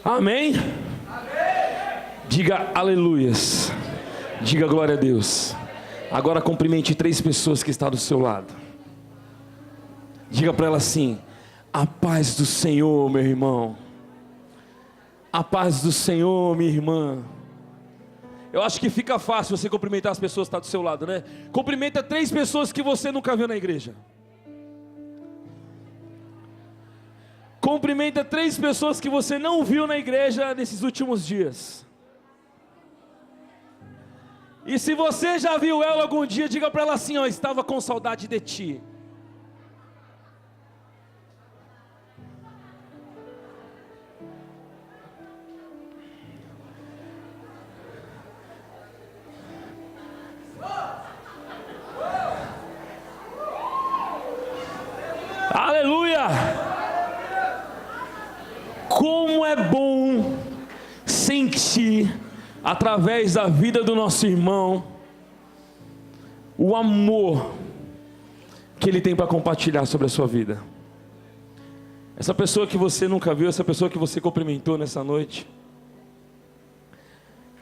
Amém? Diga aleluias. Diga glória a Deus. Agora cumprimente 3 pessoas que estão do seu lado. Diga para ela assim: a paz do Senhor, meu irmão. A paz do Senhor, minha irmã. Eu acho que fica fácil você cumprimentar as pessoas que estão do seu lado, né? Cumprimenta 3 pessoas que você nunca viu na igreja. Cumprimenta 3 pessoas que você não viu na igreja nesses últimos dias. E se você já viu ela algum dia, diga para ela assim: ó, estava com saudade de ti. Aleluia! Como é bom sentir, através da vida do nosso irmão, o amor que ele tem para compartilhar sobre a sua vida. Essa pessoa que você nunca viu, essa pessoa que você cumprimentou nessa noite,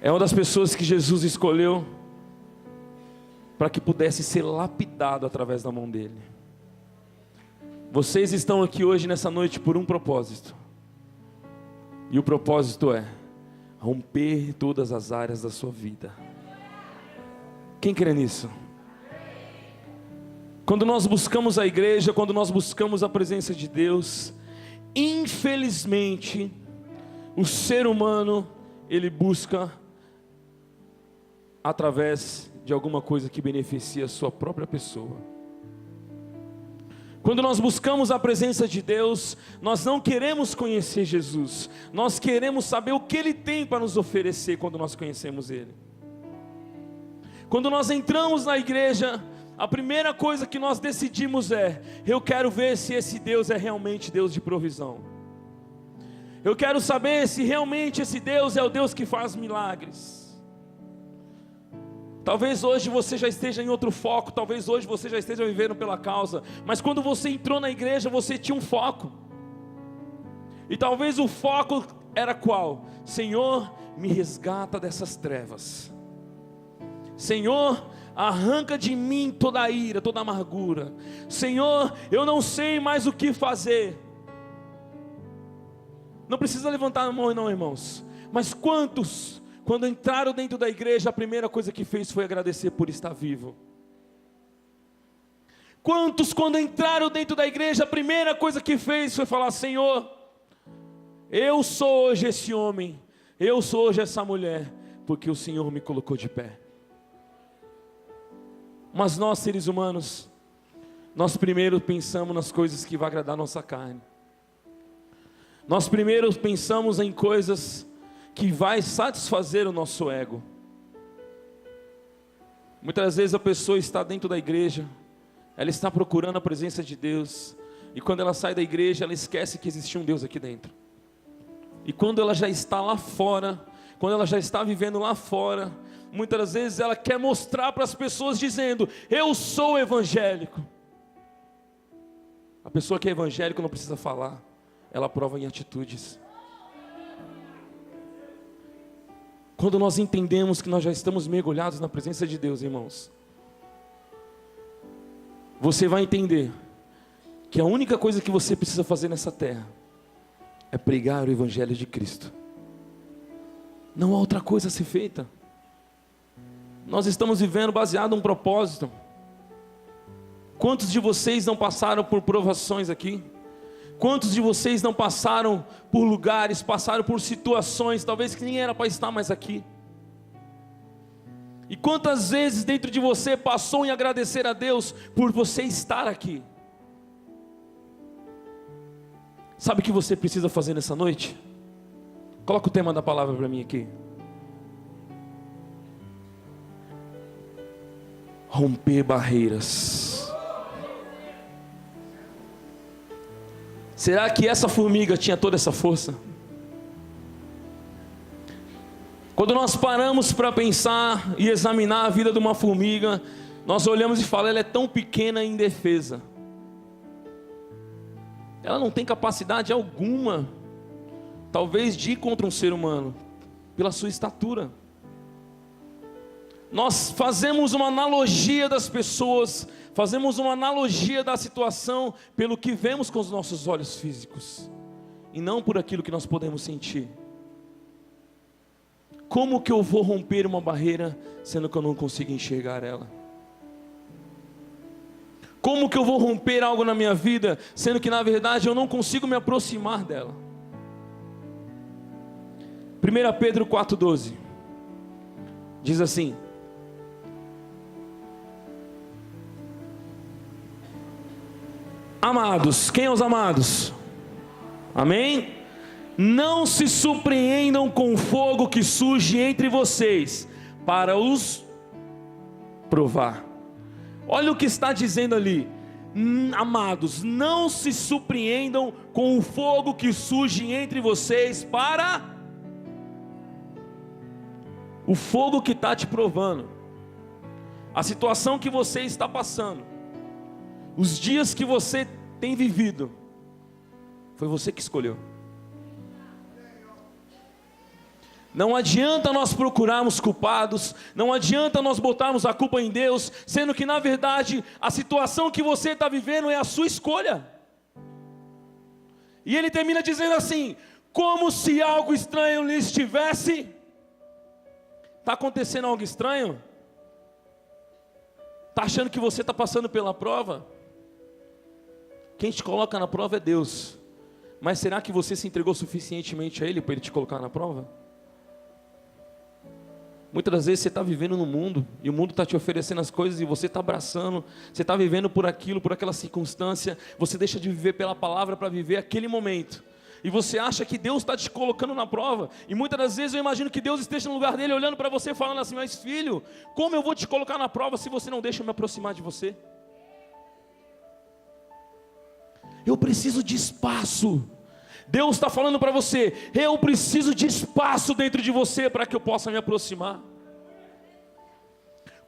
é uma das pessoas que Jesus escolheu para que pudesse ser lapidado através da mão dele. Vocês estão aqui hoje nessa noite por um propósito, e o propósito é romper todas as áreas da sua vida. Quem crê nisso? Quando nós buscamos a igreja, quando nós buscamos a presença de Deus, infelizmente, o ser humano, ele busca através de alguma coisa que beneficia a sua própria pessoa. Quando nós buscamos a presença de Deus, nós não queremos conhecer Jesus, nós queremos saber o que Ele tem para nos oferecer quando nós conhecemos Ele. Quando nós entramos na igreja, a primeira coisa que nós decidimos é: eu quero ver se esse Deus é realmente Deus de provisão. Eu quero saber se realmente esse Deus é o Deus que faz milagres. Talvez hoje você já esteja em outro foco, talvez hoje você já esteja vivendo pela causa, mas quando você entrou na igreja, você tinha um foco. E talvez o foco era qual? Senhor, me resgata dessas trevas. Senhor, arranca de mim toda a ira, toda a amargura. Senhor, eu não sei mais o que fazer. Não precisa levantar a mão não, irmãos. Mas quantos, quando entraram dentro da igreja, a primeira coisa que fez foi agradecer por estar vivo? Quantos, quando entraram dentro da igreja, a primeira coisa que fez foi falar: Senhor, eu sou hoje esse homem, eu sou hoje essa mulher, porque o Senhor me colocou de pé. Mas nós, seres humanos, nós primeiro pensamos nas coisas que vão agradar a nossa carne. Nós primeiro pensamos em coisas que vai satisfazer o nosso ego. Muitas vezes a pessoa está dentro da igreja, ela está procurando a presença de Deus, e quando ela sai da igreja, ela esquece que existia um Deus aqui dentro. E quando ela já está lá fora, quando ela já está vivendo lá fora, muitas vezes ela quer mostrar para as pessoas dizendo: eu sou evangélico. A pessoa que é evangélico não precisa falar, ela prova em atitudes. Quando nós entendemos que nós já estamos mergulhados na presença de Deus, irmãos, você vai entender que a única coisa que você precisa fazer nessa terra é pregar o evangelho de Cristo. Não há outra coisa a ser feita. Nós estamos vivendo baseado em um propósito. Quantos de vocês não passaram por provações aqui? Quantos de vocês não passaram por lugares, passaram por situações, talvez que nem era para estar mais aqui? E quantas vezes dentro de você passou em agradecer a Deus por você estar aqui? Sabe o que você precisa fazer nessa noite? Coloca o tema da palavra para mim aqui. Romper barreiras. Será que essa formiga tinha toda essa força? Quando nós paramos para pensar e examinar a vida de uma formiga, nós olhamos e falamos: ela é tão pequena e indefesa. Ela não tem capacidade alguma talvez de ir contra um ser humano, pela sua estatura. Nós fazemos uma analogia das pessoas, fazemos uma analogia da situação pelo que vemos com os nossos olhos físicos, e não por aquilo que nós podemos sentir. Como que eu vou romper uma barreira, sendo que eu não consigo enxergar ela? Como que eu vou romper algo na minha vida, sendo que na verdade eu não consigo me aproximar dela? 1 Pedro 4,12 diz assim: amados, quem é os amados? Amém? Não se surpreendam com o fogo que surge entre vocês, para os provar. Olha o que está dizendo ali: amados, não se surpreendam com o fogo que surge entre vocês, para o fogo que está te provando, a situação que você está passando, os dias que você tem vivido, foi você que escolheu. Não adianta nós procurarmos culpados, não adianta nós botarmos a culpa em Deus, sendo que na verdade a situação que você está vivendo é a sua escolha. E ele termina dizendo assim: como se algo estranho lhe estivesse. Está acontecendo algo estranho? Está achando que você está passando pela prova? Quem te coloca na prova é Deus. Mas será que você se entregou suficientemente a Ele para Ele te colocar na prova? Muitas das vezes você está vivendo no mundo, e o mundo está te oferecendo as coisas, e você está abraçando, você está vivendo por aquilo, por aquela circunstância, você deixa de viver pela palavra para viver aquele momento, e você acha que Deus está te colocando na prova, e muitas das vezes eu imagino que Deus esteja no lugar dele, olhando para você, falando assim: mas filho, como eu vou te colocar na prova, se você não deixa eu me aproximar de você? Eu preciso de espaço. Deus está falando para você: eu preciso de espaço dentro de você para que eu possa me aproximar.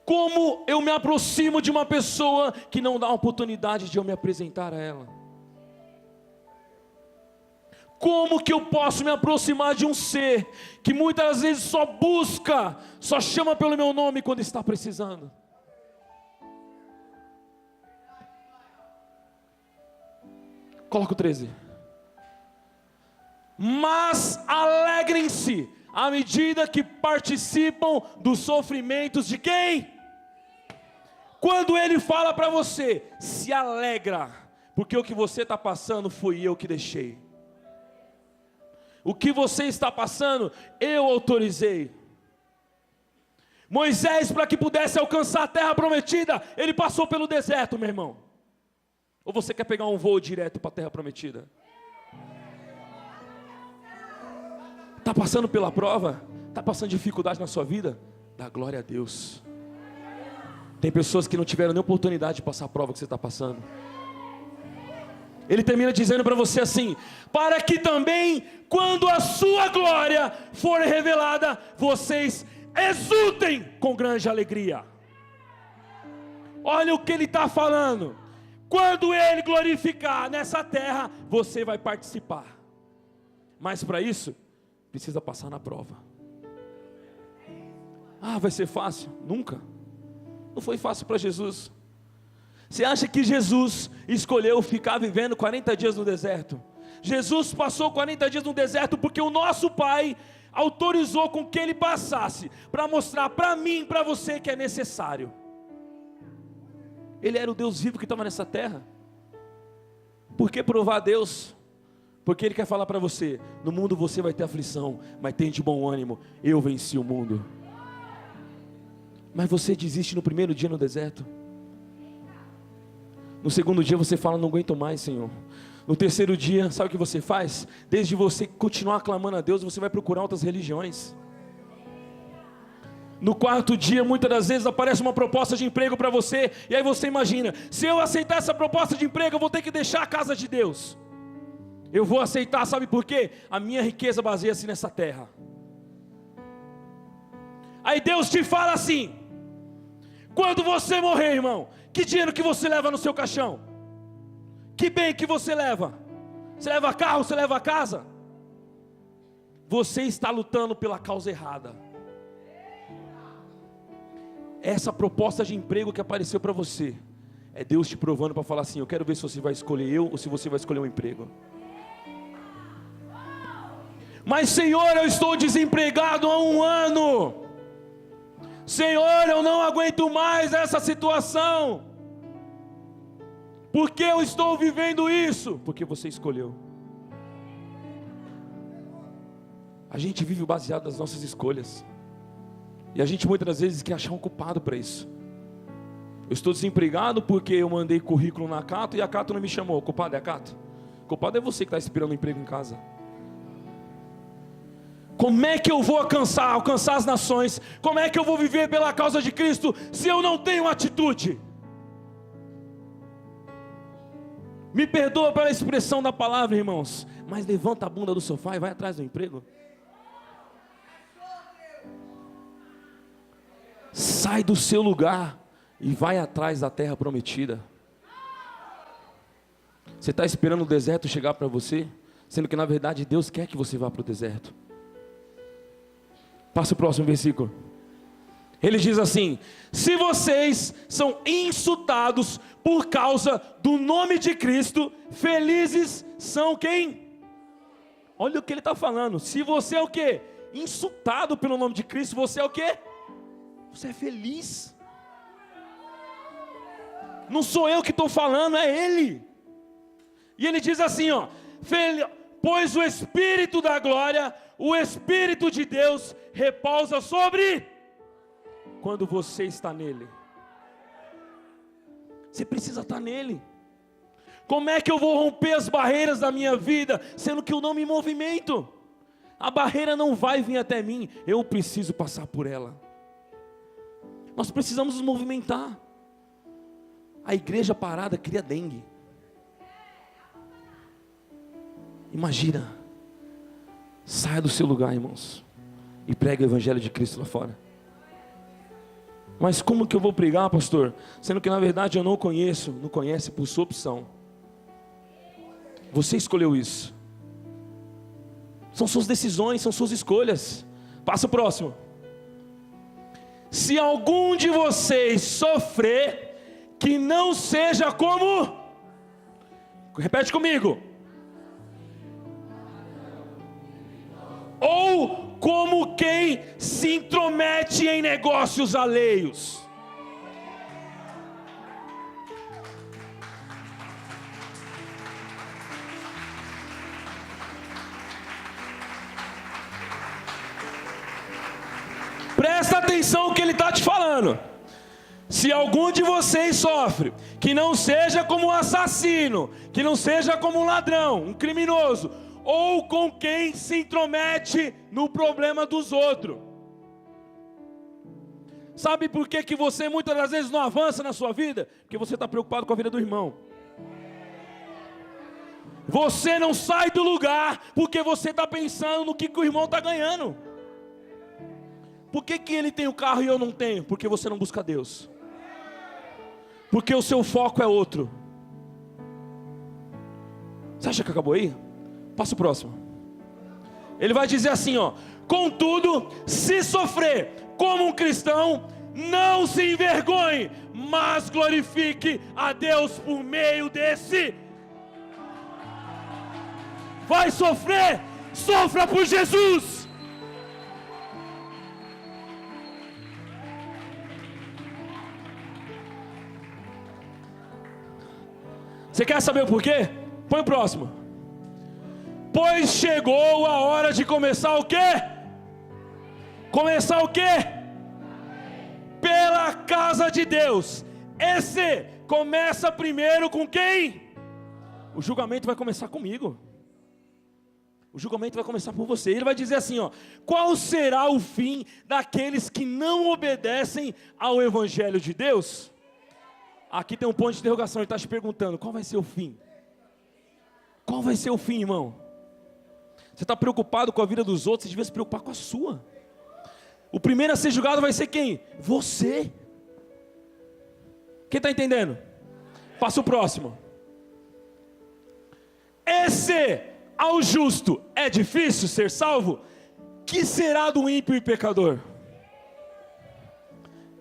Como eu me aproximo de uma pessoa que não dá a oportunidade de eu me apresentar a ela? Como que eu posso me aproximar de um ser que muitas vezes só busca, só chama pelo meu nome quando está precisando? Coloca o 13. Mas alegrem-se à medida que participam dos sofrimentos de quem? Quando ele fala para você, se alegra, porque o que você está passando foi eu que deixei. O que você está passando, eu autorizei. Moisés, para que pudesse alcançar a terra prometida, ele passou pelo deserto, meu irmão. Ou você quer pegar um voo direto para a terra prometida? Está passando pela prova? Está passando dificuldade na sua vida? Dá glória a Deus. Tem pessoas que não tiveram nem oportunidade de passar a prova que você está passando. Ele termina dizendo para você assim: para que também, quando a sua glória for revelada, vocês exultem com grande alegria. Olha o que ele está falando. Quando ele glorificar nessa terra, você vai participar. Mas para isso, precisa passar na prova. Ah, vai ser fácil? Nunca. Não foi fácil para Jesus. Você acha que Jesus escolheu ficar vivendo 40 dias no deserto? Jesus passou 40 dias no deserto porque o nosso Pai autorizou com que Ele passasse, para mostrar para mim e para você que é necessário. Ele era o Deus vivo que estava nessa terra. Por que provar a Deus? Porque Ele quer falar para você: no mundo você vai ter aflição, mas tem de bom ânimo, eu venci o mundo. Mas você desiste no primeiro dia no deserto. No segundo dia você fala: não aguento mais, Senhor. No terceiro dia, sabe o que você faz? Desde você continuar clamando a Deus, você vai procurar outras religiões. No quarto dia, muitas das vezes aparece uma proposta de emprego para você, e aí você imagina: se eu aceitar essa proposta de emprego, eu vou ter que deixar a casa de Deus. Eu vou aceitar, sabe por quê? A minha riqueza baseia-se nessa terra. Aí Deus te fala assim: quando você morrer, irmão, que dinheiro que você leva no seu caixão? Que bem que você leva? Você leva carro, você leva casa? você está lutando pela causa errada. Essa proposta de emprego que apareceu para você, é Deus te provando para falar assim: eu quero ver se você vai escolher eu ou se você vai escolher um emprego. Mas Senhor, eu estou desempregado há 1 ano. Senhor, eu não aguento mais essa situação. Por que eu estou vivendo isso? Porque você escolheu. A gente vive baseado nas nossas escolhas. E a gente muitas das vezes quer achar um culpado para isso. Eu estou desempregado porque eu mandei currículo na Cato e a Cato não me chamou. O culpado é a Cato? O culpado é você que está esperando um emprego em casa. Como é que eu vou alcançar as nações? Como é que eu vou viver pela causa de Cristo se eu não tenho atitude? Me perdoa pela expressão da palavra, irmãos, mas levanta a bunda do sofá e vai atrás do emprego. Sai do seu lugar e vai atrás da terra prometida. Você está esperando o deserto chegar para você, sendo que na verdade Deus quer que você vá para o deserto. Passa o próximo versículo. Ele diz assim: se vocês são insultados por causa do nome de Cristo, felizes são quem? Olha o que ele está falando. Se você é o quê? Insultado pelo nome de Cristo, você é o quê? Você é feliz. Não sou eu que estou falando, é Ele. E ele diz assim, ó: pois o Espírito da glória, o Espírito de Deus repousa sobre, quando você está nele. Você precisa estar nele. Como é que eu vou romper as barreiras da minha vida, sendo que eu não me movimento? A barreira não vai vir até mim, eu preciso passar por ela. Nós precisamos nos movimentar. A igreja parada cria dengue. Imagina. Saia do seu lugar, irmãos, e pregue o evangelho de Cristo lá fora. Mas como que eu vou pregar, pastor? Sendo que na verdade eu não conhece por sua opção. Você escolheu isso. São suas decisões, são suas escolhas. Passa o próximo. Se algum de vocês sofrer, que não seja como... Repete comigo. Ou como quem se intromete em negócios alheios. Presta atenção no que ele está te falando. Se algum de vocês sofre, que não seja como um assassino, que não seja como um ladrão, um criminoso, ou com quem se intromete no problema dos outros. Sabe por que você muitas das vezes não avança na sua vida? Porque você está preocupado com a vida do irmão. Você não sai do lugar porque você está pensando no que o irmão está ganhando. Por que ele tem o carro e eu não tenho? Porque você não busca Deus. Porque o seu foco é outro. Você acha que acabou aí? Passa o próximo. Ele vai dizer assim, ó: contudo, se sofrer como um cristão, não se envergonhe, mas glorifique a Deus por meio desse. Vai sofrer, sofra por Jesus. Você quer saber o porquê? Põe o próximo. Pois chegou a hora de começar o quê? Começar o quê? Pela casa de Deus. Esse começa primeiro com quem? O julgamento vai começar comigo. O julgamento vai começar por você. Ele vai dizer assim, ó: qual será o fim daqueles que não obedecem ao evangelho de Deus? Aqui tem um ponto de interrogação. Ele está te perguntando: qual vai ser o fim? Qual vai ser o fim, irmão? Você está preocupado com a vida dos outros, você devia se preocupar com a sua. O primeiro a ser julgado vai ser quem? Você. Quem está entendendo? Passa o próximo. Esse ao justo é difícil ser salvo? que será do ímpio e pecador?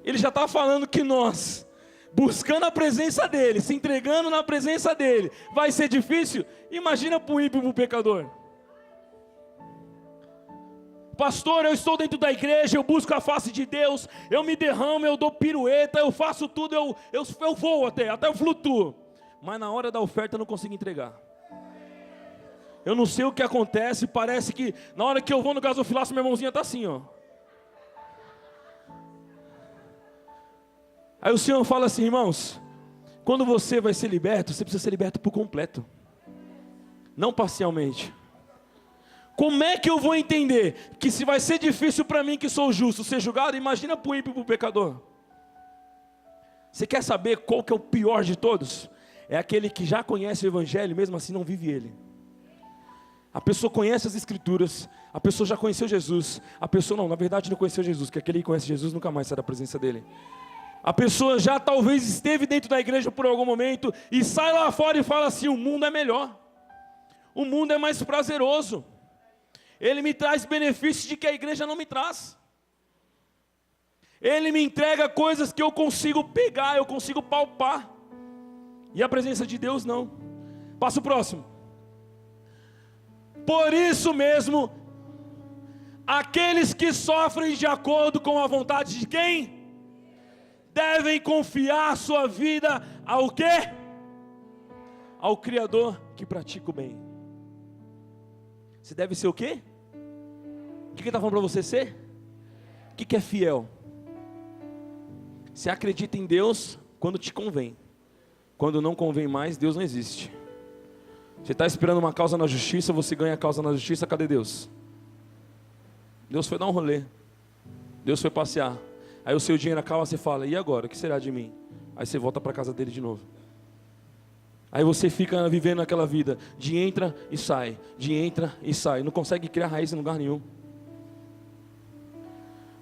Ele já está falando que nós, buscando a presença dele, se entregando na presença dele, vai ser difícil? Imagina para o ímpio e para o pecador. Pastor, eu estou dentro da igreja, eu busco a face de Deus, eu me derramo, eu dou pirueta, eu faço tudo, eu vou até eu flutuo. Mas na hora da oferta eu não consigo entregar. Eu não sei o que acontece, parece que na hora que eu vou no gasofilaço, minha mãozinha está assim, ó. Aí o Senhor fala assim, irmãos, quando você vai ser liberto, você precisa ser liberto por completo, não parcialmente. Como é que eu vou entender que se vai ser difícil para mim que sou justo ser julgado, imagina para o ímpio e para o pecador? Você quer saber qual que é o pior de todos? É aquele que já conhece o Evangelho e mesmo assim não vive ele. A pessoa conhece as Escrituras, a pessoa já conheceu Jesus, a pessoa não, na verdade não conheceu Jesus, porque aquele que conhece Jesus nunca mais sai da presença dele. A pessoa já talvez esteve dentro da igreja por algum momento e sai lá fora e fala assim, o mundo é melhor, o mundo é mais prazeroso, ele me traz benefícios de que a igreja não me traz, ele me entrega coisas que eu consigo pegar, eu consigo palpar, e a presença de Deus não. Passa o próximo. Por isso mesmo, aqueles que sofrem de acordo com a vontade de quem? Devem confiar sua vida ao quê? Ao Criador que pratica o bem. Você deve ser o quê? O que ele está falando para você ser? O que é fiel? Você acredita em Deus quando te convém. Quando não convém mais, Deus não existe. Você está esperando uma causa na justiça, você ganha a causa na justiça, cadê Deus? Deus foi dar um rolê, Deus foi passear, aí o seu dinheiro acaba, você fala, e agora, o que será de mim? Aí você volta para a casa dele de novo. Aí você fica vivendo aquela vida, de entra e sai, de entra e sai, não consegue criar raiz em lugar nenhum.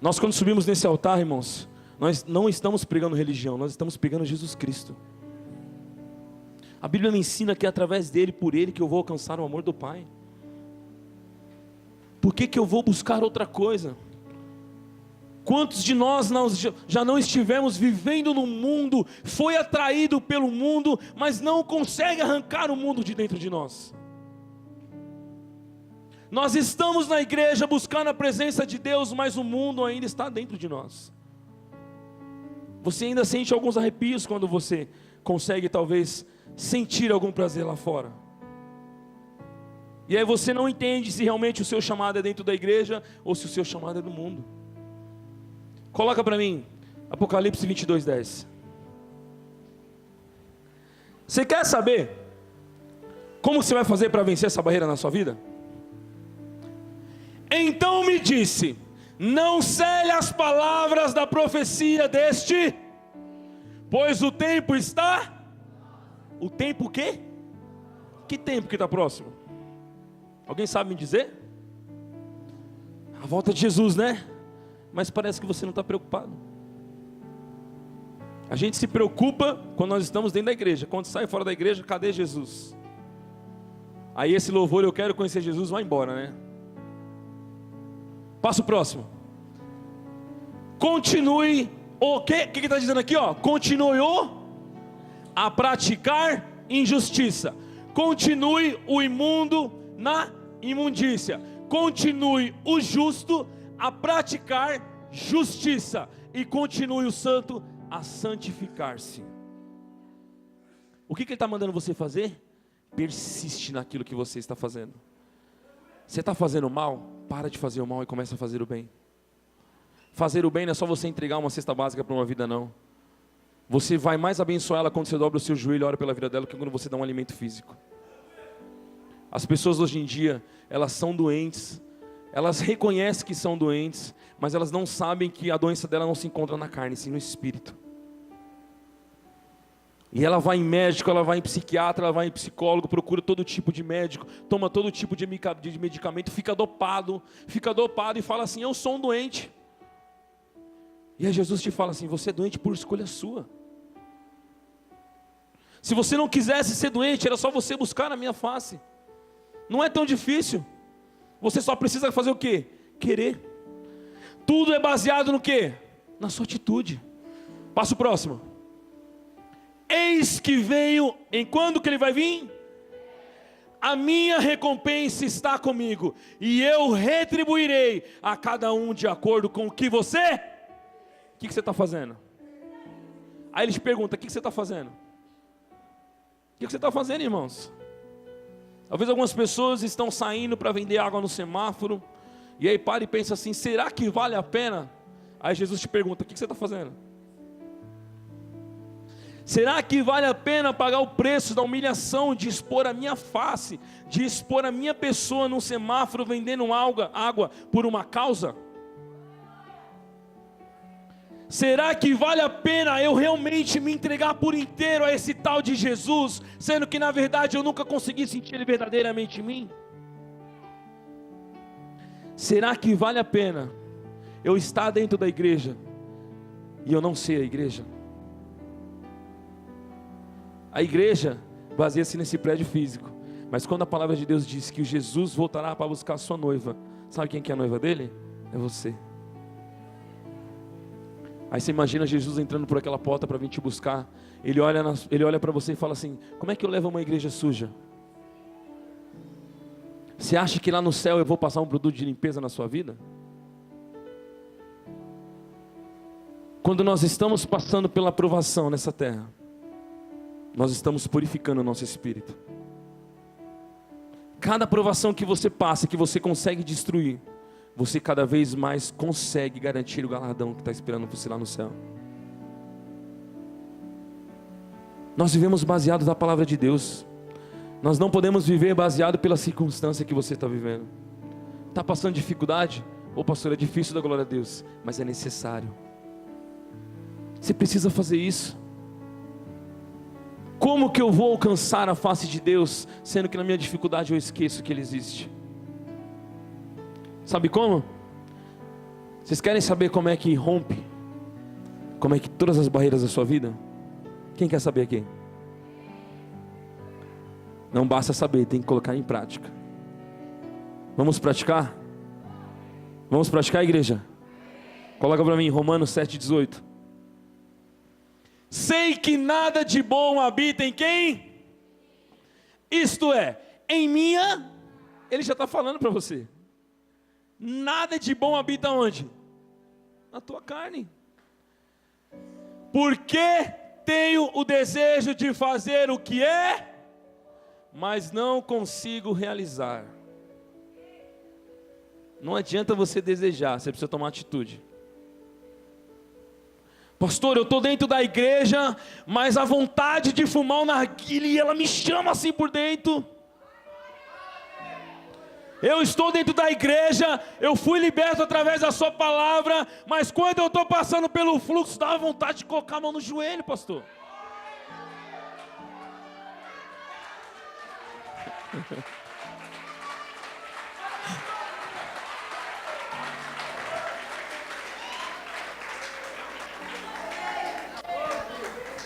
Nós quando subimos nesse altar, irmãos, nós não estamos pregando religião, nós estamos pregando Jesus Cristo. A Bíblia me ensina que é através dele, por ele, que eu vou alcançar o amor do Pai. Por que eu vou buscar outra coisa? Quantos de nós já não estivemos vivendo no mundo, foi atraído pelo mundo, mas não consegue arrancar o mundo de dentro de nós? Nós estamos na igreja buscando a presença de Deus, mas o mundo ainda está dentro de nós. Você ainda sente alguns arrepios quando você consegue talvez sentir algum prazer lá fora. E aí você não entende se realmente o seu chamado é dentro da igreja ou se o seu chamado é do mundo. Coloca para mim Apocalipse 22:10. Você quer saber como você vai fazer para vencer essa barreira na sua vida? Então me disse, não cele as palavras da profecia deste, pois o tempo está... O tempo o quê? Que tempo que está próximo? Alguém sabe me dizer? A volta de Jesus, né? Mas parece que você não está preocupado. A gente se preocupa quando nós estamos dentro da igreja. Quando sai fora da igreja, cadê Jesus? Aí esse louvor, eu quero conhecer Jesus, vai embora, né? Passa o próximo. Continue o quê? O que está dizendo aqui? Ó? Continue a praticar injustiça. Continue o imundo na imundícia. Continue o justo a praticar justiça. E continue o santo a santificar-se. O que ele está mandando você fazer? Persiste naquilo que você está fazendo. Você está fazendo mal? Para de fazer o mal e começa a fazer o bem. Fazer o bem não é só você entregar uma cesta básica para uma vida, não. Você vai mais abençoar ela quando você dobra o seu joelho e ora pela vida dela, que quando você dá um alimento físico. As pessoas hoje em dia, elas são doentes, elas reconhecem que são doentes, mas elas não sabem que a doença dela não se encontra na carne, sim no espírito. E ela vai em médico, ela vai em psiquiatra, ela vai em psicólogo, procura todo tipo de médico, toma todo tipo de medicamento, fica dopado e fala assim, eu sou um doente. E aí Jesus te fala assim, você é doente por escolha sua. Se você não quisesse ser doente, era só você buscar na minha face. Não é tão difícil. Você só precisa fazer o quê? querer. Tudo é baseado no quê? Na sua atitude. Passo próximo. Eis que venho, em quando que ele vai vir? A minha recompensa está comigo, e eu retribuirei a cada um de acordo com o que você... O que você está fazendo? Aí eles perguntam, o que você está fazendo? O que você está fazendo, irmãos? Talvez algumas pessoas estão saindo para vender água no semáforo, e aí para e pensa assim, será que vale a pena? Aí Jesus te pergunta, o que você está fazendo? Será que vale a pena pagar o preço da humilhação, de expor a minha face, de expor a minha pessoa num semáforo vendendo água por uma causa? Será que vale a pena eu realmente me entregar por inteiro a esse tal de Jesus, sendo que na verdade eu nunca consegui sentir Ele verdadeiramente em mim? Será que vale a pena eu estar dentro da igreja e eu não ser a igreja? A igreja baseia-se nesse prédio físico, mas quando a palavra de Deus diz que Jesus voltará para buscar a sua noiva, sabe quem que é a noiva dele? É você. Aí você imagina Jesus entrando por aquela porta para vir te buscar. Ele olha para você e fala assim, como é que eu levo uma igreja suja? Você acha que lá no céu eu vou passar um produto de limpeza na sua vida? Quando nós estamos passando pela provação nessa terra, nós estamos purificando o nosso espírito. Cada provação que você passa, que você consegue destruir, você cada vez mais consegue garantir o galardão que está esperando você lá no céu. Nós vivemos baseados na palavra de Deus. Nós não podemos viver baseado pela circunstância que você está vivendo. Está passando dificuldade? Ô pastor, é difícil, da glória a Deus, mas é necessário. Você precisa fazer isso. Como que eu vou alcançar a face de Deus, sendo que na minha dificuldade eu esqueço que Ele existe? Sabe como? Vocês querem saber como é que rompe? Como é que todas as barreiras da sua vida? Quem quer saber aqui? Não basta saber, tem que colocar em prática. Vamos praticar? Vamos praticar, igreja? Coloca para mim, Romanos 7,18. Sei que nada de bom habita em quem? Isto é, em minha... Ele já está falando para você. Nada de bom habita onde? Na tua carne. Porque tenho o desejo de fazer o que é, mas não consigo realizar. Não adianta você desejar, você precisa tomar atitude. Pastor, eu estou dentro da igreja, mas a vontade de fumar o narguilé, ela me chama assim por dentro. Eu estou dentro da igreja, eu fui liberto através da sua palavra, mas quando eu estou passando pelo fluxo, dá vontade de colocar a mão no joelho, pastor.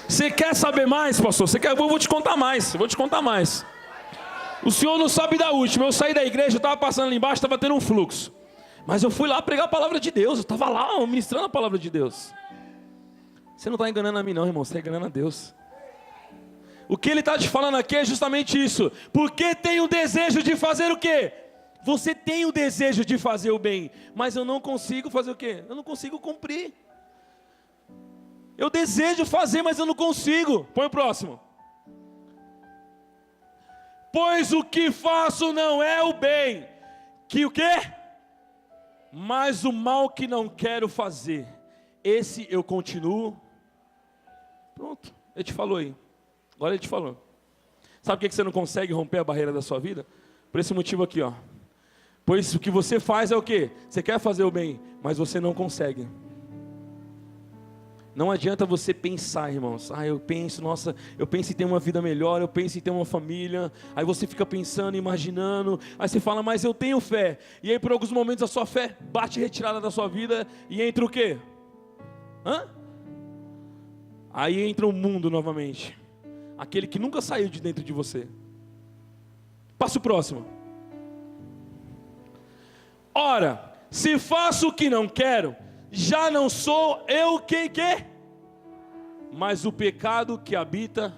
Você quer saber mais, pastor? Eu vou te contar mais, O senhor não sabe da última. Eu saí da igreja, eu estava passando ali embaixo, estava tendo um fluxo. Mas eu fui lá pregar a palavra de Deus. Eu estava lá ministrando a palavra de Deus. Você não está enganando a mim não, irmão. Você está enganando a Deus. O que ele está te falando aqui é justamente isso. Porque tem o desejo de fazer o quê? Você tem o desejo de fazer o bem. Mas eu não consigo fazer o quê? Eu não consigo cumprir. Eu desejo fazer, mas eu não consigo. Põe o próximo. Pois o que faço não é o bem, que o quê? Mas o mal que não quero fazer, esse eu continuo. Pronto, ele te falou aí. Agora ele te falou. Sabe por que você não consegue romper a barreira da sua vida? Por esse motivo aqui, ó. Pois o que você faz é o quê? Você quer fazer o bem, mas você não consegue. Não adianta você pensar, irmãos. Eu penso em ter uma vida melhor, eu penso em ter uma família. Aí você fica pensando, imaginando. Aí você fala, mas eu tenho fé. E aí por alguns momentos a sua fé bate retirada da sua vida e entra o quê? Aí entra o mundo novamente. Aquele que nunca saiu de dentro de você. Passo próximo. Ora, Se faço o que não quero, já não sou eu quem quer, mas o pecado que habita.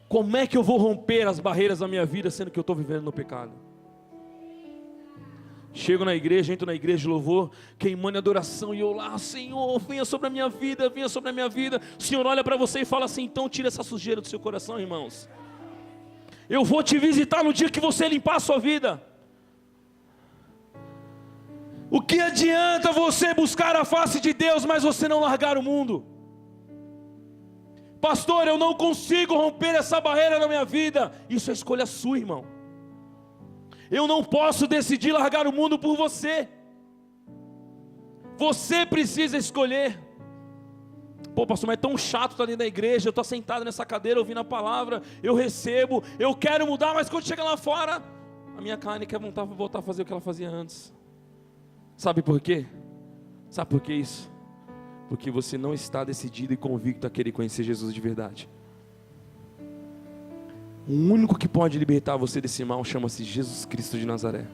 Como é que eu vou romper as barreiras da minha vida, sendo que eu estou vivendo no pecado? Chego na igreja, entro na igreja de louvor, queimando adoração, e eu lá, Senhor, venha sobre a minha vida, venha sobre a minha vida. O Senhor olha para você e fala assim: então tira essa sujeira do seu coração, irmãos. Eu vou te visitar no dia que você limpar a sua vida. O que adianta você buscar a face de Deus, mas você não largar o mundo? Pastor, eu não consigo romper essa barreira na minha vida. Isso é escolha sua, irmão. Eu não posso decidir largar o mundo por você. Você precisa escolher. Pô, pastor, mas é tão chato estar dentro da igreja. Eu estou sentado nessa cadeira ouvindo a palavra, eu recebo, eu quero mudar, mas quando chega lá fora, a minha carne quer voltar a fazer o que ela fazia antes. Sabe por quê? Sabe por que isso? Porque você não está decidido e convicto a querer conhecer Jesus de verdade. O único que pode libertar você desse mal chama-se Jesus Cristo de Nazaré.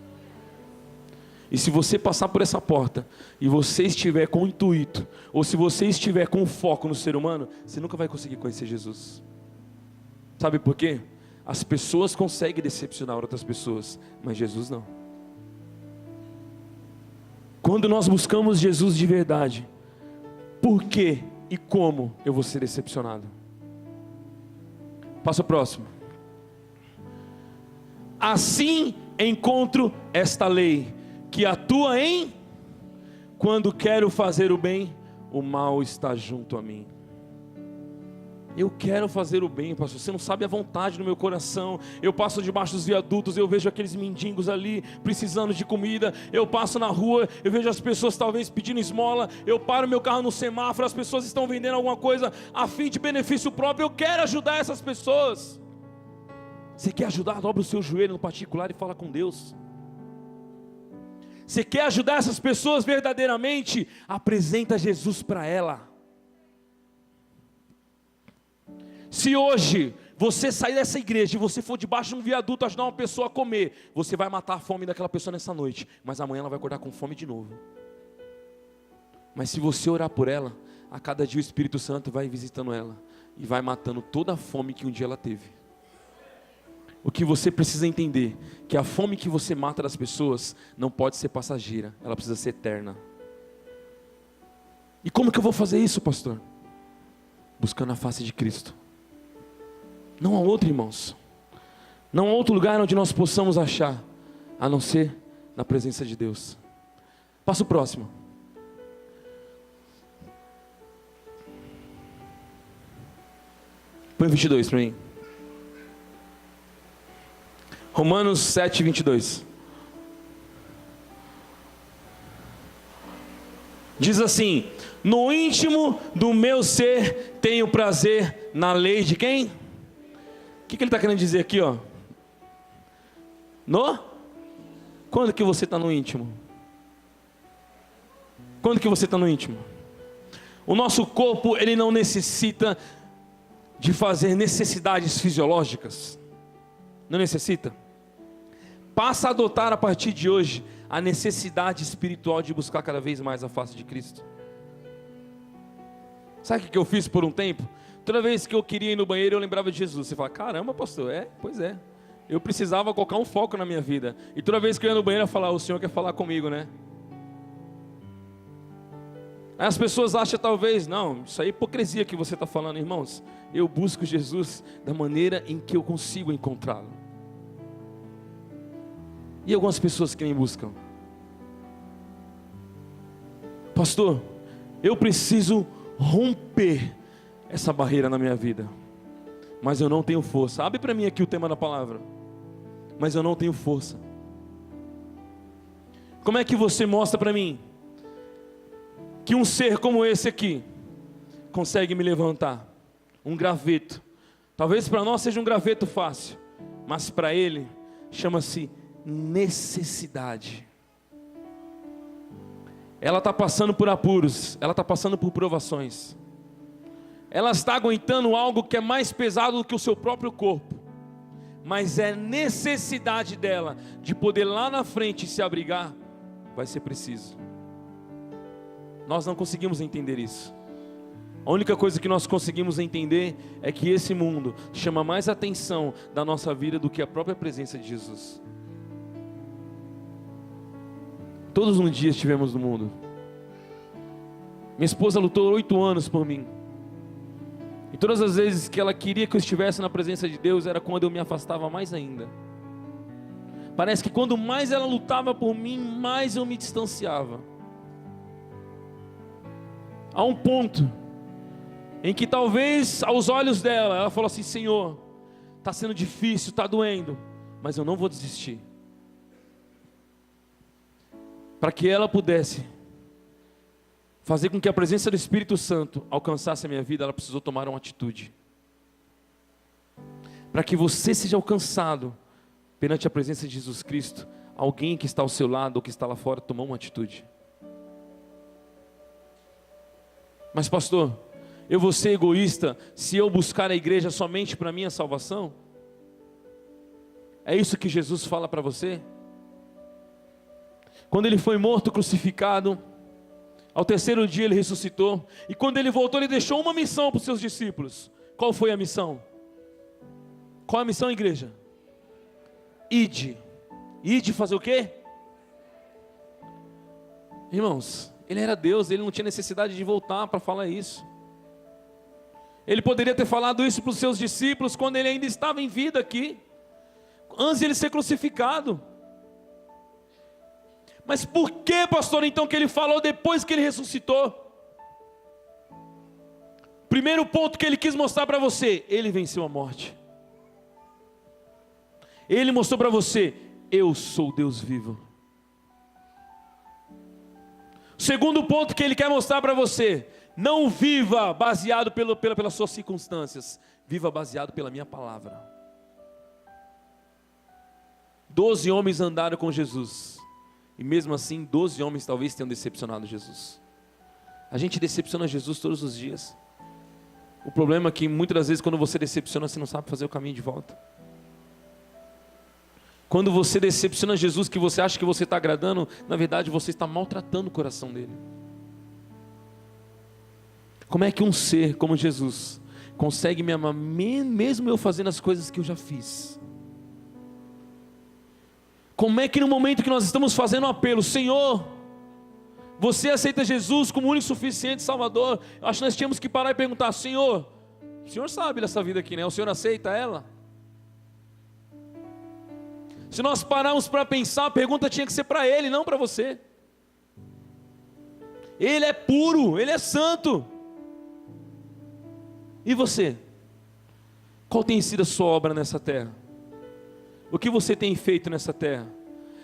E se você passar por essa porta e você estiver com o intuito, ou se você estiver com foco no ser humano, você nunca vai conseguir conhecer Jesus. Sabe por quê? As pessoas conseguem decepcionar outras pessoas, mas Jesus não. Quando nós buscamos Jesus de verdade, por que e como eu vou ser decepcionado? Passa o próximo. Assim encontro esta lei, que atua em: quando quero fazer o bem, o mal está junto a mim. Eu quero fazer o bem, pastor, você não sabe a vontade no meu coração. Eu passo debaixo dos viadutos, eu vejo aqueles mendigos ali, precisando de comida. Eu passo na rua, eu vejo as pessoas talvez pedindo esmola. Eu paro meu carro no semáforo, as pessoas estão vendendo alguma coisa a fim de benefício próprio. Eu quero ajudar essas pessoas. Você quer ajudar? Dobra o seu joelho no particular e fala com Deus. Você quer ajudar essas pessoas verdadeiramente? Apresenta Jesus para ela. Se hoje você sair dessa igreja e você for debaixo de um viaduto ajudar uma pessoa a comer, você vai matar a fome daquela pessoa nessa noite, mas amanhã ela vai acordar com fome de novo. Mas se você orar por ela, a cada dia o Espírito Santo vai visitando ela e vai matando toda a fome que um dia ela teve. O que você precisa entender, que a fome que você mata das pessoas não pode ser passageira, ela precisa ser eterna. E como que eu vou fazer isso, pastor? Buscando a face de Cristo. Não há outro, irmãos. Não há outro lugar onde nós possamos achar, a não ser na presença de Deus. Passa o próximo. Põe 22 para mim. Romanos 7, 22. Diz assim: no íntimo do meu ser tenho prazer na lei de quem? O que ele está querendo dizer aqui, ó? Quando que você está no íntimo? Quando que você está no íntimo? O nosso corpo, ele não necessita de fazer necessidades fisiológicas. Não necessita? Passa a adotar a partir de hoje a necessidade espiritual de buscar cada vez mais a face de Cristo. Sabe o que eu fiz por um tempo? Toda vez que eu queria ir no banheiro, eu lembrava de Jesus. Você fala: caramba, pastor, pois é. Eu precisava colocar um foco na minha vida. E toda vez que eu ia no banheiro, eu falava: o Senhor quer falar comigo, né? Aí as pessoas acham talvez: não, isso aí é hipocrisia que você está falando. Irmãos, eu busco Jesus da maneira em que eu consigo encontrá-lo. E algumas pessoas que me buscam: pastor, eu preciso romper essa barreira na minha vida, mas eu não tenho força. Abre para mim aqui o tema da palavra. Mas eu não tenho força. Como é que você mostra para mim que um ser como esse aqui consegue me levantar? Um graveto. Talvez para nós seja um graveto fácil, mas para ele chama-se necessidade. Ela está passando por apuros, ela está passando por provações. Ela está aguentando algo que é mais pesado do que o seu próprio corpo. Mas é necessidade dela de poder lá na frente se abrigar vai ser preciso. Nós não conseguimos entender isso. A única coisa que nós conseguimos entender é que esse mundo chama mais atenção da nossa vida do que a própria presença de Jesus. Todos um dia estivemos no mundo. Minha esposa lutou 8 anos por mim. E todas as vezes que ela queria que eu estivesse na presença de Deus, era quando eu me afastava mais ainda. Parece que quando mais ela lutava por mim, mais eu me distanciava. Há um ponto em que talvez aos olhos dela, ela falou assim: Senhor, está sendo difícil, está doendo, mas eu não vou desistir. Para que ela pudesse fazer com que a presença do Espírito Santo alcançasse a minha vida, ela precisou tomar uma atitude. Para que você seja alcançado perante a presença de Jesus Cristo, alguém que está ao seu lado ou que está lá fora tomou uma atitude. Mas pastor, eu vou ser egoísta se eu buscar a igreja somente para a minha salvação? É isso que Jesus fala para você? Quando ele foi morto, crucificado, ao terceiro dia ele ressuscitou, e quando ele voltou, ele deixou uma missão para os seus discípulos. Qual foi a missão? Qual a missão, igreja? Ide. Ide fazer o quê? Irmãos, ele era Deus, ele não tinha necessidade de voltar para falar isso. Ele poderia ter falado isso para os seus discípulos quando ele ainda estava em vida aqui, antes de ele ser crucificado. Mas por que, pastor, então que ele falou depois que ele ressuscitou? Primeiro ponto que ele quis mostrar para você: ele venceu a morte. Ele mostrou para você: eu sou Deus vivo. Segundo ponto que ele quer mostrar para você: não viva baseado pelas suas circunstâncias, viva baseado pela minha palavra. 12 homens andaram com Jesus, e mesmo assim 12 homens talvez tenham decepcionado Jesus. A gente decepciona Jesus todos os dias. O problema é que muitas das vezes quando você decepciona, você não sabe fazer o caminho de volta. Quando você decepciona Jesus, que você acha que você está agradando, na verdade você está maltratando o coração dele. Como é que um ser como Jesus consegue me amar mesmo eu fazendo as coisas que eu já fiz? Como é que no momento que nós estamos fazendo um apelo: Senhor, você aceita Jesus como único e suficiente Salvador? Eu acho que nós tínhamos que parar e perguntar: Senhor, o Senhor sabe dessa vida aqui, né? O Senhor aceita ela? Se nós pararmos para pensar, a pergunta tinha que ser para Ele, não para você. Ele é puro, Ele é santo. E você? Qual tem sido a sua obra nessa terra? O que você tem feito nessa terra?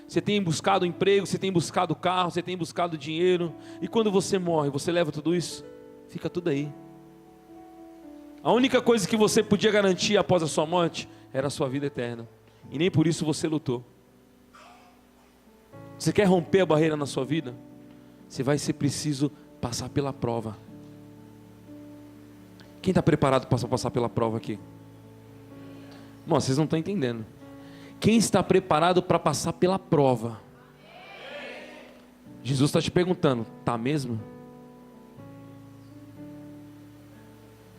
Você tem buscado emprego, você tem buscado carro, você tem buscado dinheiro, e quando você morre, você leva tudo isso? Fica tudo aí. A única coisa que você podia garantir após a sua morte era a sua vida eterna, e nem por isso você lutou. Você quer romper a barreira na sua vida? Você vai ser preciso passar pela prova. Quem está preparado para passar pela prova aqui? Bom, vocês não estão entendendo. Quem está preparado para passar pela prova? Jesus está te perguntando: tá mesmo?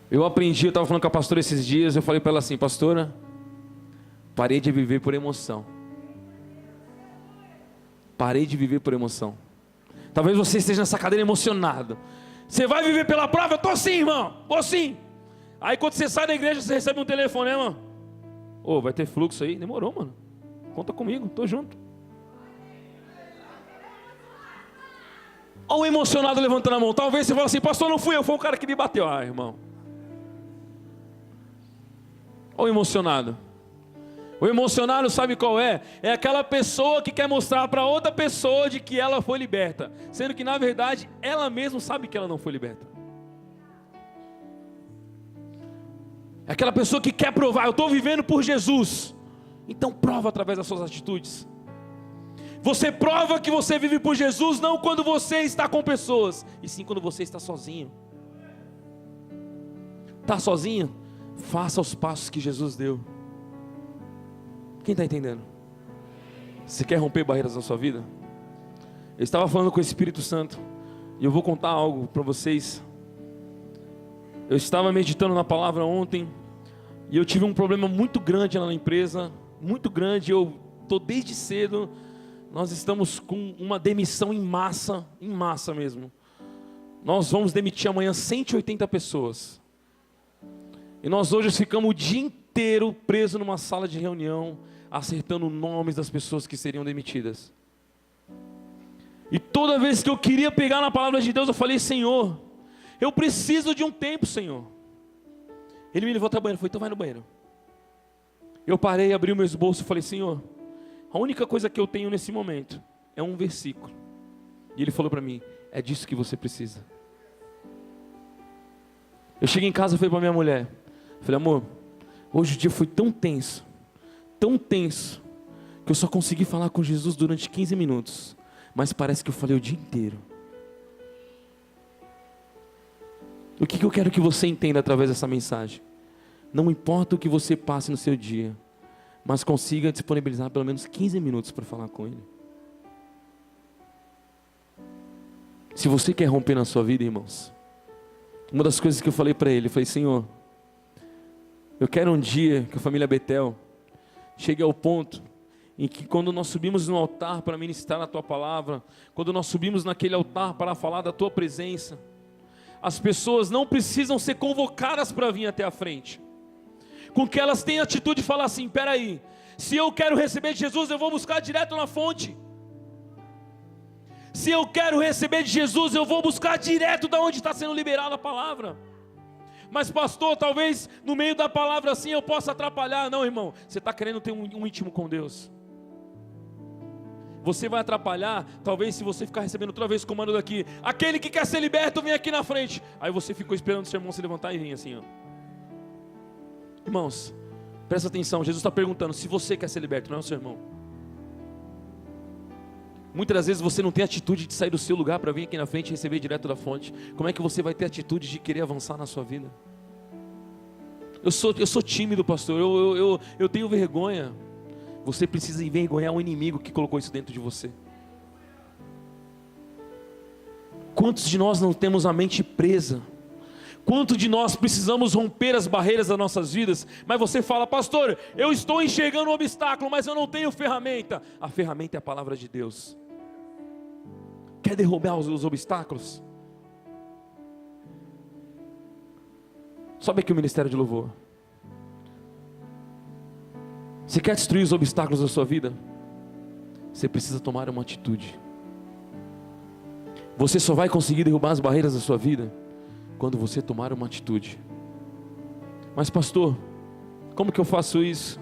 Eu aprendi, eu estava falando com a pastora esses dias, eu falei para ela assim: pastora, parei de viver por emoção. Parei de viver por emoção. Talvez você esteja nessa cadeira emocionado. Você vai viver pela prova? Eu estou sim, irmão, vou sim. Aí quando você sai da igreja, você recebe um telefonema: ô, vai ter fluxo aí? Demorou, mano. Conta comigo, estou junto. Olha o emocionado levantando a mão. Talvez você fale assim: pastor, não fui eu, foi o cara que me bateu. Ah, irmão. Olha o emocionado. O emocionado sabe qual é? É aquela pessoa que quer mostrar para outra pessoa de que ela foi liberta, sendo que na verdade ela mesma sabe que ela não foi liberta. É aquela pessoa que quer provar: eu estou vivendo por Jesus. Então prova através das suas atitudes. Você prova que você vive por Jesus não quando você está com pessoas, e sim quando você está sozinho. Está sozinho? Faça os passos que Jesus deu. Quem está entendendo? Você quer romper barreiras na sua vida? Eu estava falando com o Espírito Santo, e eu vou contar algo para vocês. Eu estava meditando na palavra ontem, e eu tive um problema muito grande lá na empresa, muito grande. Eu estou desde cedo, nós estamos com uma demissão em massa mesmo. Nós vamos demitir amanhã 180 pessoas. E nós hoje ficamos o dia inteiro presos numa sala de reunião, acertando nomes das pessoas que seriam demitidas. E toda vez que eu queria pegar na palavra de Deus, eu falei: Senhor, eu preciso de um tempo, Senhor. Ele me levou até o banheiro, falou: então vai no banheiro. Eu parei, abri o meu esboço e falei: Senhor, a única coisa que eu tenho nesse momento é um versículo. E ele falou para mim: é disso que você precisa. Eu cheguei em casa e falei para minha mulher, falei: amor, hoje o dia foi tão tenso, que eu só consegui falar com Jesus durante 15 minutos, mas parece que eu falei o dia inteiro. O que eu quero que você entenda através dessa mensagem? Não importa o que você passe no seu dia, mas consiga disponibilizar pelo menos 15 minutos para falar com Ele. Se você quer romper na sua vida, irmãos, uma das coisas que eu falei para ele, eu falei: Senhor, eu quero um dia que a família Betel chegue ao ponto em que, quando nós subimos no altar para ministrar a Tua palavra, quando nós subimos naquele altar para falar da Tua presença, as pessoas não precisam ser convocadas para vir até a frente, com que elas tenham a atitude de falar assim: peraí, se eu quero receber de Jesus, eu vou buscar direto na fonte. Se eu quero receber de Jesus, eu vou buscar direto da onde está sendo liberada a palavra. Mas pastor, talvez no meio da palavra assim eu possa atrapalhar. Não, irmão, você está querendo ter um íntimo com Deus. Você vai atrapalhar, talvez, se você ficar recebendo toda vez o comando daqui: aquele que quer ser liberto, vem aqui na frente. Aí você ficou esperando o seu irmão se levantar e vir assim, ó. Irmãos, presta atenção, Jesus está perguntando se você quer ser liberto, não é o seu irmão. Muitas das vezes você não tem atitude de sair do seu lugar para vir aqui na frente e receber direto da fonte. Como é que você vai ter atitude de querer avançar na sua vida? Eu sou tímido, pastor, eu tenho vergonha. Você precisa envergonhar o inimigo que colocou isso dentro de você. Quantos de nós não temos a mente presa? Quanto de nós precisamos romper as barreiras das nossas vidas? Mas você fala: pastor, eu estou enxergando um obstáculo, mas eu não tenho ferramenta. A ferramenta é a palavra de Deus. Quer derrubar os obstáculos? Sobe aqui o ministério de louvor. Você quer destruir os obstáculos da sua vida? Você precisa tomar uma atitude. Você só vai conseguir derrubar as barreiras da sua vida quando você tomar uma atitude. Mas pastor, como que eu faço isso?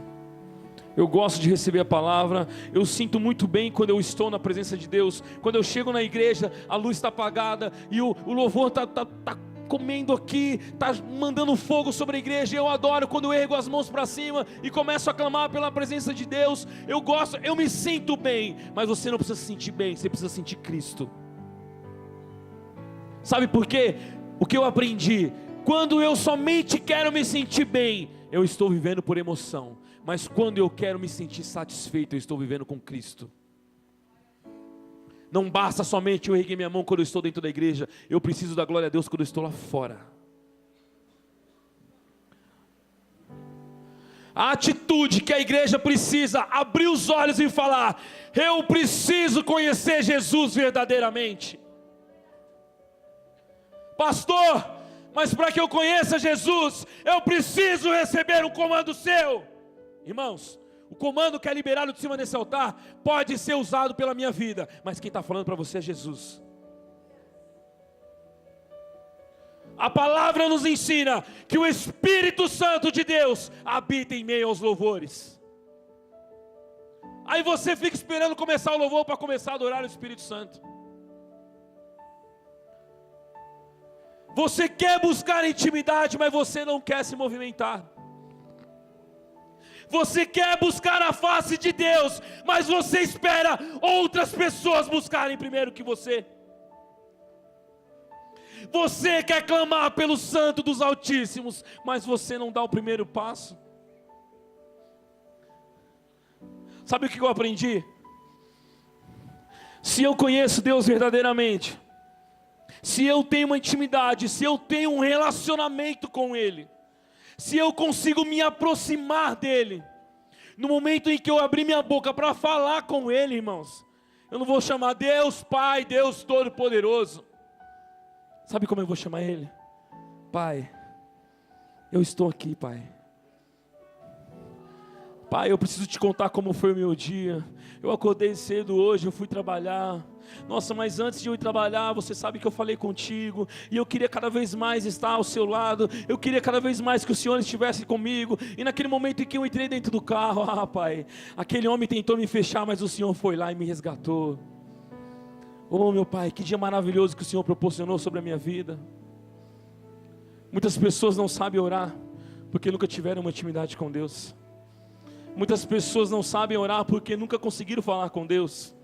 Eu gosto de receber a palavra, eu sinto muito bem quando eu estou na presença de Deus. Quando eu chego na igreja, a luz está apagada e o louvor está comendo aqui, está mandando fogo sobre a igreja. Eu adoro quando eu ergo as mãos para cima e começo a clamar pela presença de Deus. Eu gosto, eu me sinto bem. Mas você não precisa se sentir bem, você precisa sentir Cristo. Sabe por quê? O que eu aprendi: quando eu somente quero me sentir bem, eu estou vivendo por emoção. Mas quando eu quero me sentir satisfeito, eu estou vivendo com Cristo. Não basta somente eu erguer minha mão quando eu estou dentro da igreja. Eu preciso da glória a Deus quando eu estou lá fora. A atitude que a igreja precisa: abrir os olhos e falar: eu preciso conhecer Jesus verdadeiramente. Pastor, mas para que eu conheça Jesus, eu preciso receber um comando seu. Irmãos, o comando que é liberado de cima desse altar pode ser usado pela minha vida, mas quem está falando para você é Jesus. A palavra nos ensina que o Espírito Santo de Deus habita em meio aos louvores. Aí você fica esperando começar o louvor para começar a adorar o Espírito Santo. Você quer buscar intimidade, mas você não quer se movimentar. Você quer buscar a face de Deus, mas você espera outras pessoas buscarem primeiro que você. Você quer clamar pelo Santo dos Altíssimos, mas você não dá o primeiro passo. Sabe o que eu aprendi? Se eu conheço Deus verdadeiramente, se eu tenho uma intimidade, se eu tenho um relacionamento com Ele, se eu consigo me aproximar dEle, no momento em que eu abrir minha boca para falar com Ele, irmãos, eu não vou chamar Deus Pai, Deus Todo-Poderoso. Sabe como eu vou chamar Ele? Pai, eu estou aqui, Pai. Pai, eu preciso te contar como foi o meu dia. Eu acordei cedo hoje, eu fui trabalhar. Nossa, mas antes de eu ir trabalhar, você sabe que eu falei contigo, e eu queria cada vez mais estar ao seu lado, eu queria cada vez mais que o Senhor estivesse comigo, e naquele momento em que eu entrei dentro do carro, Pai, aquele homem tentou me fechar, mas o Senhor foi lá e me resgatou. Oh, meu Pai, que dia maravilhoso que o Senhor proporcionou sobre a minha vida. Muitas pessoas não sabem orar, porque nunca tiveram uma intimidade com Deus. Muitas pessoas não sabem orar, porque nunca conseguiram falar com Deus.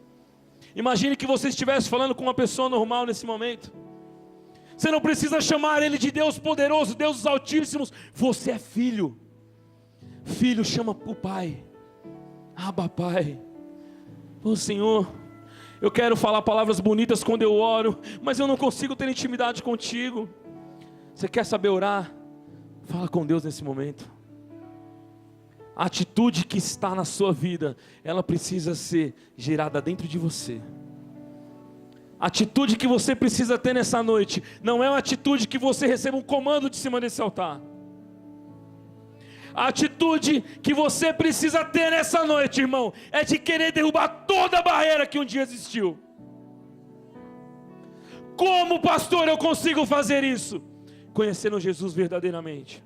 Imagine que você estivesse falando com uma pessoa normal nesse momento. Você não precisa chamar Ele de Deus poderoso, Deus dos altíssimos. Você é filho. Filho chama o Pai. Abba, Pai. Ô Senhor, eu quero falar palavras bonitas quando eu oro, mas eu não consigo ter intimidade contigo. Você quer saber orar? Fala com Deus nesse momento. A atitude que está na sua vida, ela precisa ser gerada dentro de você. A atitude que você precisa ter nessa noite, não é uma atitude que você receba um comando de cima desse altar. A atitude que você precisa ter nessa noite, irmão, é de querer derrubar toda a barreira que um dia existiu. Como pastor eu consigo fazer isso? Conhecendo Jesus verdadeiramente.